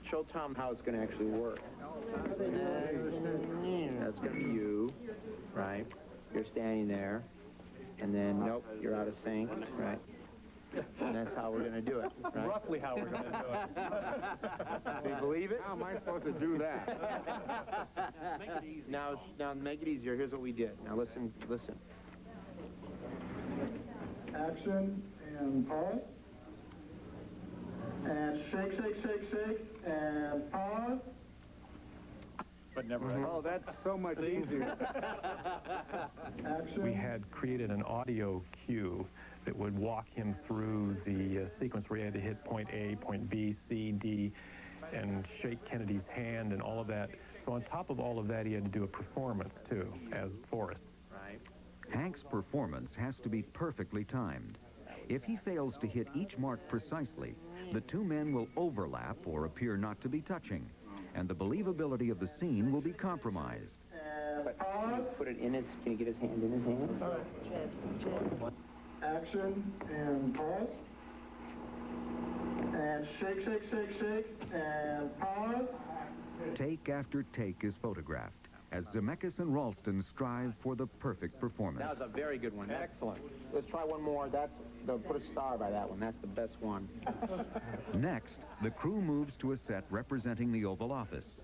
show Tom how it's going to actually work. That's going to be you, right? You're standing there, and then, nope, you're out of sync, right? And that's how we're going to do it, right? Roughly how we're going to do it. Do you believe it? How am I supposed to do that? Make it easy. Now to make it easier, here's what we did. Now listen. Action and pause. And shake, shake, shake, shake, and pause. But never. Oh, that's so much easier. Action. We had created an audio cue that would walk him through the sequence where he had to hit point A, point B, C, D, and shake Kennedy's hand and all of that. So on top of all of that, he had to do a performance, too, as Forrest. Right. Hank's performance has to be perfectly timed. If he fails to hit each mark precisely, the two men will overlap or appear not to be touching, and the believability of the scene will be compromised. But can you put it in his, can you get his hand in his hand? All right. Action and pause. And shake, shake, shake, shake, and pause. Take after take is photographed as Zemeckis and Ralston strive for the perfect performance. That was a very good one. Excellent. Let's try one more. Put a star by that one. That's the best one. Next, the crew moves to a set representing the Oval Office.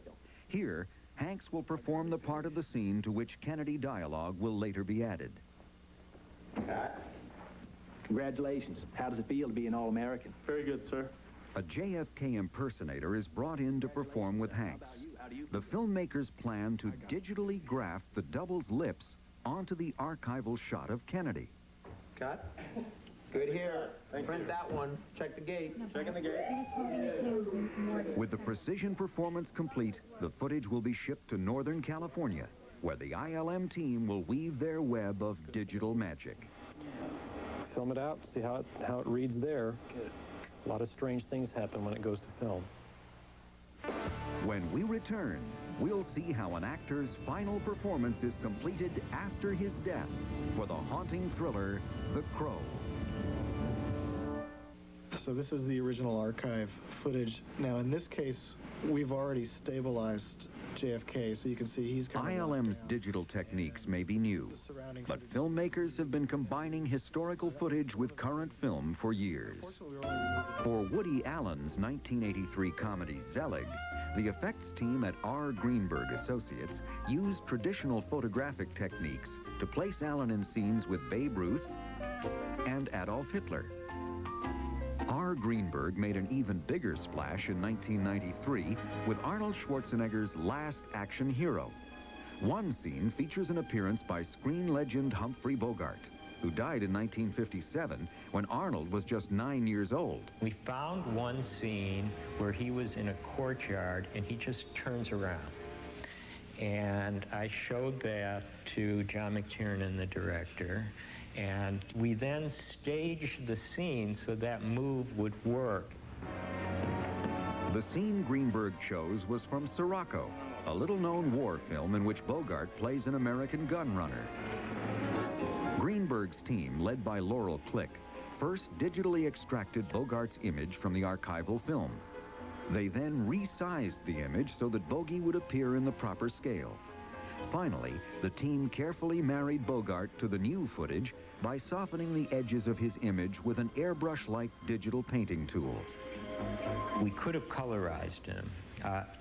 Here, Hanks will perform the part of the scene to which Kennedy dialogue will later be added. Congratulations. How does it feel to be an All-American? Very good, sir. A JFK impersonator is brought in to perform with Hanks. The filmmakers plan to digitally graft the double's lips onto the archival shot of Kennedy. Cut. Good here. Print that one. Check the gate. Checking the gate. With the precision performance complete, the footage will be shipped to Northern California, where the ILM team will weave their web of digital magic. Film it out, see how it reads there. A lot of strange things happen when it goes to film. When we return, we'll see how an actor's final performance is completed after his death for the haunting thriller, The Crow. So this is the original archive footage. Now, in this case, we've already stabilized JFK, so you can see he's kind of ILM's digital techniques may be new, but filmmakers have been combining historical footage with current film for years. For Woody Allen's 1983 comedy Zelig, the effects team at R. Greenberg Associates used traditional photographic techniques to place Allen in scenes with Babe Ruth and Adolf Hitler. R. Greenberg made an even bigger splash in 1993 with Arnold Schwarzenegger's Last Action Hero. One scene features an appearance by screen legend Humphrey Bogart, who died in 1957 when Arnold was just 9 years old. We found one scene where he was in a courtyard and he just turns around. And I showed that to John McTiernan, the director, and we then staged the scene so that move would work. The scene Greenberg chose was from Sirocco, a little-known war film in which Bogart plays an American gun runner. Greenberg's team, led by Laurel Click, first digitally extracted Bogart's image from the archival film. They then resized the image so that Bogey would appear in the proper scale. Finally, the team carefully married Bogart to the new footage by softening the edges of his image with an airbrush-like digital painting tool. We could have colorized him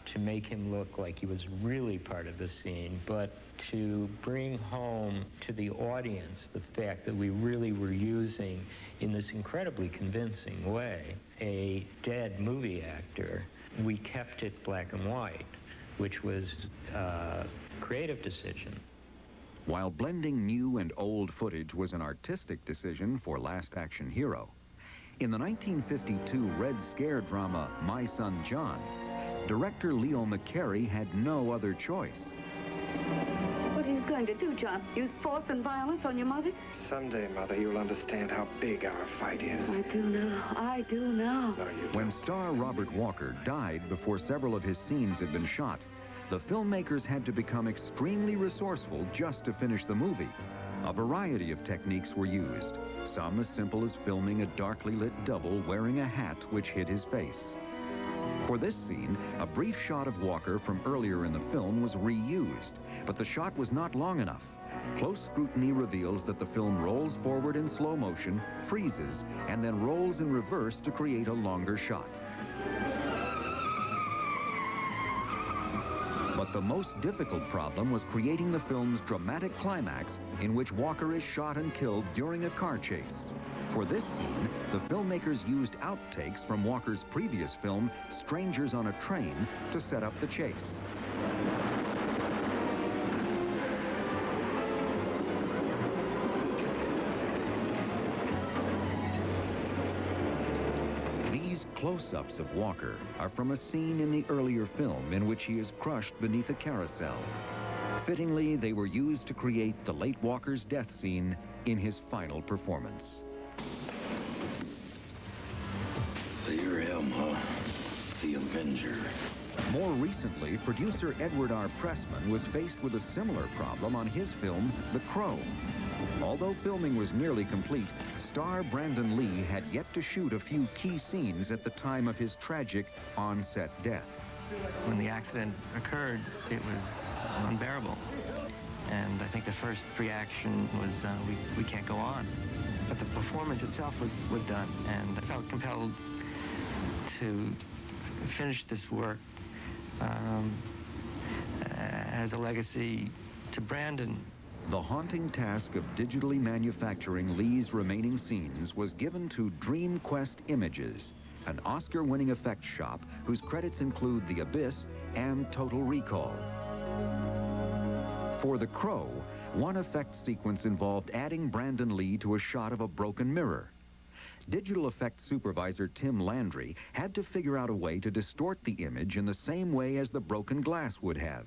to make him look like he was really part of the scene, but to bring home to the audience the fact that we really were using, in this incredibly convincing way, a dead movie actor, we kept it black and white, which was a creative decision. While blending new and old footage was an artistic decision for Last Action Hero, in the 1952 Red Scare drama My Son John, director Leo McCarey had no other choice. What are you going to do, John? Use force and violence on your mother? Someday, Mother, you'll understand how big our fight is. I do now. I do now. No, you don't. When star Robert Walker died before several of his scenes had been shot, the filmmakers had to become extremely resourceful just to finish the movie. A variety of techniques were used, some as simple as filming a darkly lit double wearing a hat which hid his face. For this scene, a brief shot of Walker from earlier in the film was reused, but the shot was not long enough. Close scrutiny reveals that the film rolls forward in slow motion, freezes, and then rolls in reverse to create a longer shot. But the most difficult problem was creating the film's dramatic climax in which Walker is shot and killed during a car chase. For this scene, the filmmakers used outtakes from Walker's previous film, Strangers on a Train, to set up the chase. These close-ups of Walker are from a scene in the earlier film in which he is crushed beneath a carousel. Fittingly, they were used to create the late Walker's death scene in his final performance. So you're him, huh? The Avenger. More recently, producer Edward R. Pressman was faced with a similar problem on his film, The Crow. Although filming was nearly complete, star Brandon Lee had yet to shoot a few key scenes at the time of his tragic on-set death. When the accident occurred, it was unbearable. And I think the first reaction was, we can't go on. But the performance itself was done, and I felt compelled to finish this work as a legacy to Brandon. The haunting task of digitally manufacturing Lee's remaining scenes was given to DreamQuest Images, an Oscar-winning effects shop whose credits include The Abyss and Total Recall. For The Crow, one effect sequence involved adding Brandon Lee to a shot of a broken mirror. Digital effects supervisor Tim Landry had to figure out a way to distort the image in the same way as the broken glass would have.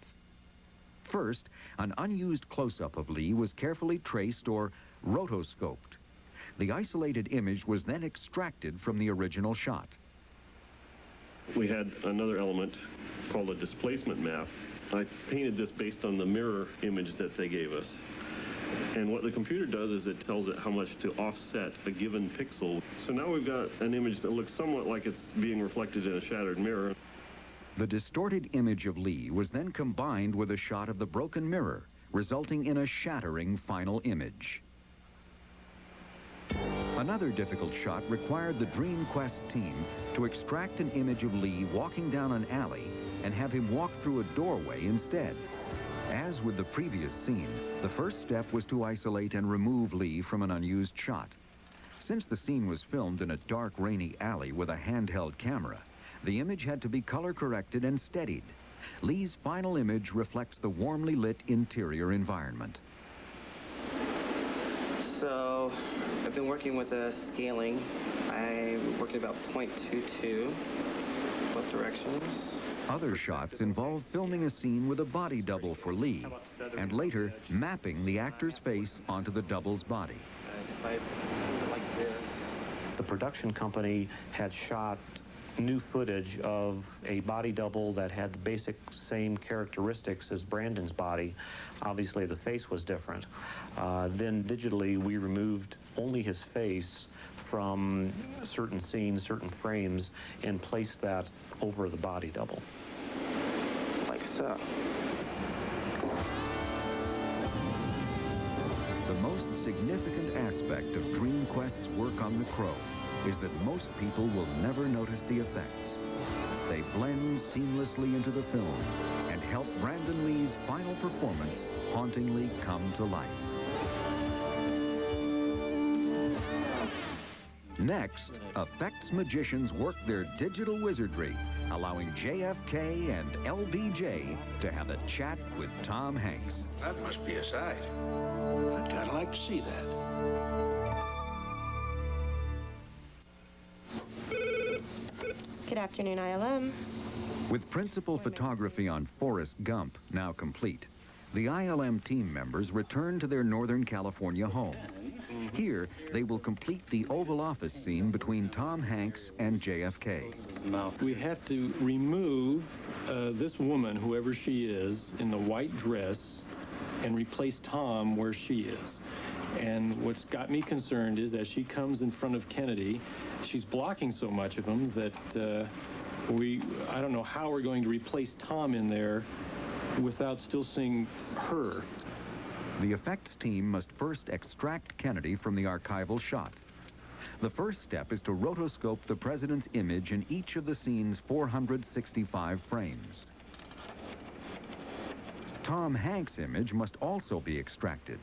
First, an unused close-up of Lee was carefully traced or rotoscoped. The isolated image was then extracted from the original shot. We had another element called a displacement map. I painted this based on the mirror image that they gave us. And what the computer does is it tells it how much to offset a given pixel. So now we've got an image that looks somewhat like it's being reflected in a shattered mirror. The distorted image of Lee was then combined with a shot of the broken mirror, resulting in a shattering final image. Another difficult shot required the DreamQuest team to extract an image of Lee walking down an alley and have him walk through a doorway instead. As with the previous scene, the first step was to isolate and remove Lee from an unused shot. Since the scene was filmed in a dark, rainy alley with a handheld camera, the image had to be color-corrected and steadied. Lee's final image reflects the warmly lit interior environment. So, I've been working with scaling. I'm working about 0.22, both directions. Other shots involve filming a scene with a body double for Lee, and later mapping the actor's face onto the double's body. If I like this. The production company had shot new footage of a body double that had the basic same characteristics as Brandon's body. Obviously, the face was different. Then digitally, we removed only his face from certain scenes, certain frames, and placed that over the body double. Like so. The most significant aspect of DreamQuest's work on The Crow is that most people will never notice the effects. They blend seamlessly into the film and help Brandon Lee's final performance hauntingly come to life. Next, effects magicians work their digital wizardry, allowing JFK and LBJ to have a chat with Tom Hanks. That must be a sight. I'd kind of like to see that. Good afternoon, ILM. With principal photography on Forrest Gump now complete, the ILM team members return to their Northern California home. Here, they will complete the Oval Office scene between Tom Hanks and JFK. We have to remove this woman, whoever she is, in the white dress and replace Tom where she is. And what's got me concerned is as she comes in front of Kennedy, she's blocking so much of him that I don't know how we're going to replace Tom in there without still seeing her. The effects team must first extract Kennedy from the archival shot. The first step is to rotoscope the president's image in each of the scene's 465 frames. Tom Hanks' image must also be extracted.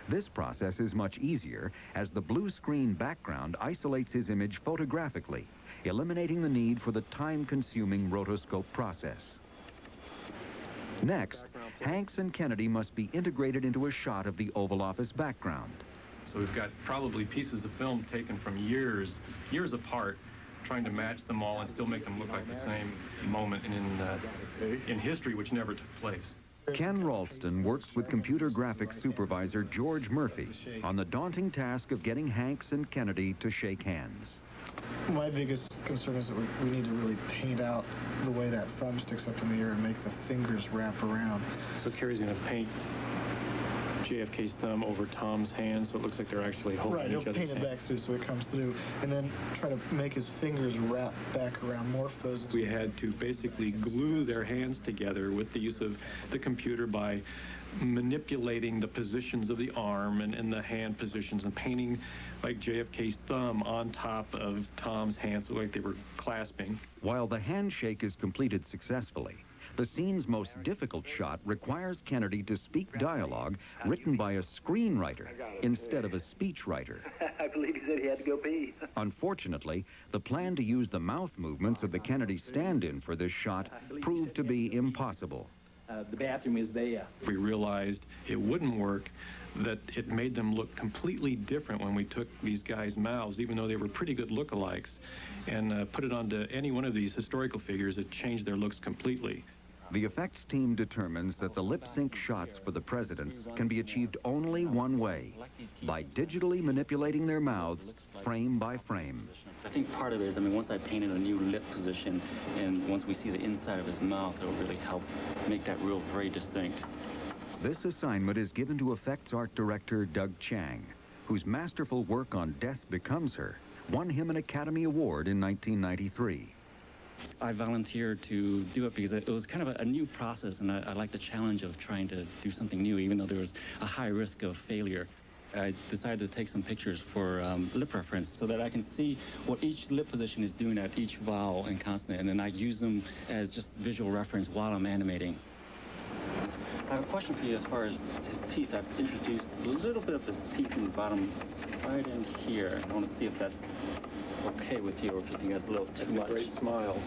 This process is much easier as the blue screen background isolates his image photographically, eliminating the need for the time-consuming rotoscope process. Next, Hanks and Kennedy must be integrated into a shot of the Oval Office background. So we've got probably pieces of film taken from years apart, trying to match them all and still make them look like the same moment in history which never took place. Ken Ralston works with computer graphics supervisor George Murphy on the daunting task of getting Hanks and Kennedy to shake hands. My biggest concern is that we need to really paint out the way that thumb sticks up in the air and make the fingers wrap around. So Kerry's going to paint JFK's thumb over Tom's hand so it looks like they're actually holding each other's hand. Right, he'll paint it back through so it comes through, and then try to make his fingers wrap back around, morph those. We had to basically glue their hands together with the use of the computer by manipulating the positions of the arm and the hand positions and painting like JFK's thumb on top of Tom's hands so like they were clasping. While the handshake is completed successfully, the scene's most difficult shot requires Kennedy to speak dialogue written by a screenwriter instead of a speechwriter. I believe he said he had to go pee. Unfortunately, the plan to use the mouth movements of the Kennedy stand-in for this shot proved to be impossible. The bathroom is there. We realized it wouldn't work, that it made them look completely different when we took these guys' mouths, even though they were pretty good lookalikes, and put it onto any one of these historical figures. It changed their looks completely. The effects team determines that the lip-sync shots for the presidents can be achieved only one way, by digitally manipulating their mouths frame by frame. I think part of it is, once I painted a new lip position, and once we see the inside of his mouth, it'll really help make that real very distinct. This assignment is given to effects art director Doug Chiang, whose masterful work on Death Becomes Her won him an Academy Award in 1993. I volunteered to do it because it was kind of a new process, and I like the challenge of trying to do something new, even though there was a high risk of failure. I decided to take some pictures for lip reference so that I can see what each lip position is doing at each vowel and consonant, and then I use them as just visual reference while I'm animating. I have a question for you as far as his teeth. I've introduced a little bit of his teeth in the bottom right in here. I want to see if that's okay with you or if you think that's a little too much. That's a great smile.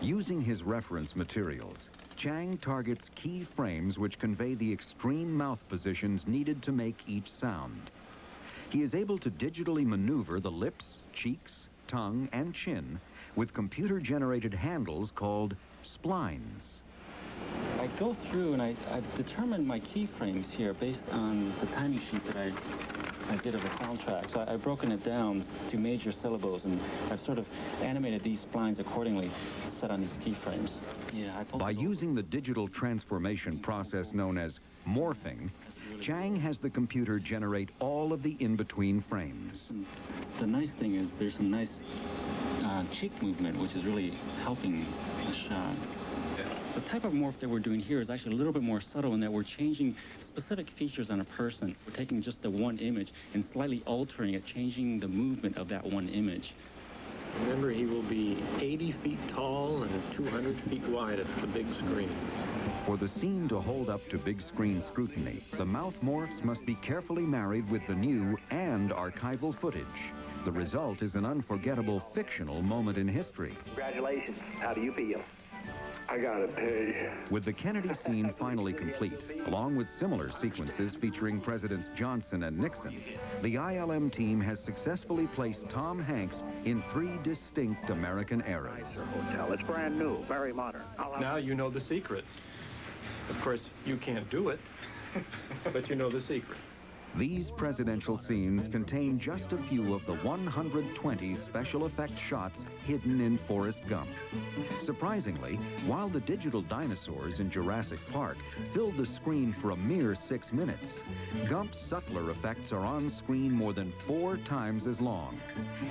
Using his reference materials, Chiang targets key frames which convey the extreme mouth positions needed to make each sound. He is able to digitally maneuver the lips, cheeks, tongue, and chin with computer-generated handles called splines. I go through and I've determined my keyframes here based on the timing sheet that I did of a soundtrack. So I've broken it down to major syllables, and I've sort of animated these splines accordingly set on these keyframes. Yeah, By using the digital transformation process known as morphing, Chiang has the computer generate all of the in-between frames. The nice thing is there's some nice cheek movement, which is really helping the shot. The type of morph that we're doing here is actually a little bit more subtle in that we're changing specific features on a person. We're taking just the one image and slightly altering it, changing the movement of that one image. Remember, he will be 80 feet tall and 200 feet wide at the big screen. For the scene to hold up to big screen scrutiny, the mouth morphs must be carefully married with the new and archival footage. The result is an unforgettable fictional moment in history. Congratulations. How do you feel? I gotta pay. With the Kennedy scene finally complete, along with similar sequences featuring Presidents Johnson and Nixon, the ILM team has successfully placed Tom Hanks in 3 distinct American eras. Hotel. It's brand new, very modern. Now you know the secret. Of course, you can't do it, but you know the secret. These presidential scenes contain just a few of the 120 special effects shots hidden in Forrest Gump. Surprisingly, while the digital dinosaurs in Jurassic Park filled the screen for a mere 6 minutes, Gump's subtler effects are on screen more than 4 times as long.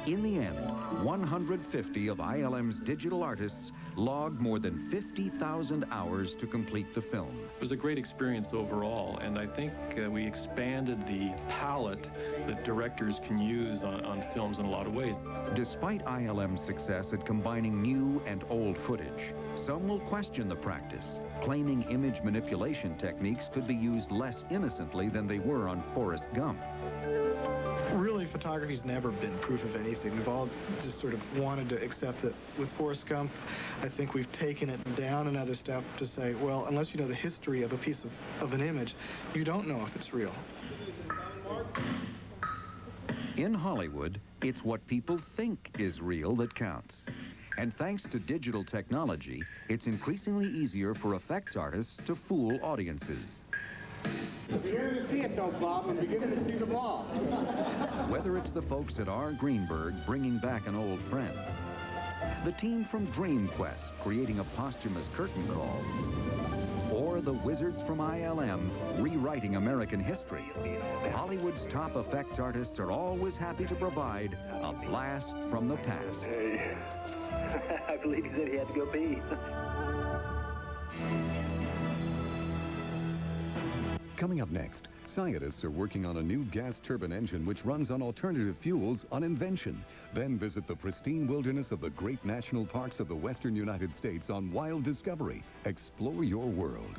In the end, 150 of ILM's digital artists logged more than 50,000 hours to complete the film. It was a great experience overall, and I think we expanded the palette that directors can use on films in a lot of ways. Despite ILM's success at combining new and old footage, some will question the practice, claiming image manipulation techniques could be used less innocently than they were on Forrest Gump. Really, photography's never been proof of anything. We've all just sort of wanted to accept that with Forrest Gump, I think we've taken it down another step to say, well, unless you know the history of a piece of an image, you don't know if it's real. In Hollywood, it's what people think is real that counts. And thanks to digital technology, it's increasingly easier for effects artists to fool audiences. We're beginning to see it though, Bob. We're beginning to see the ball. Whether it's the folks at R. Greenberg bringing back an old friend, the team from Dream Quest creating a posthumous curtain call, or the wizards from ILM rewriting American history, Hollywood's top effects artists are always happy to provide a blast from the past. Hey. I believe he said he had to go pee. Coming up next, scientists are working on a new gas turbine engine which runs on alternative fuels on invention. Then visit the pristine wilderness of the great national parks of the western United States on Wild Discovery. Explore your world.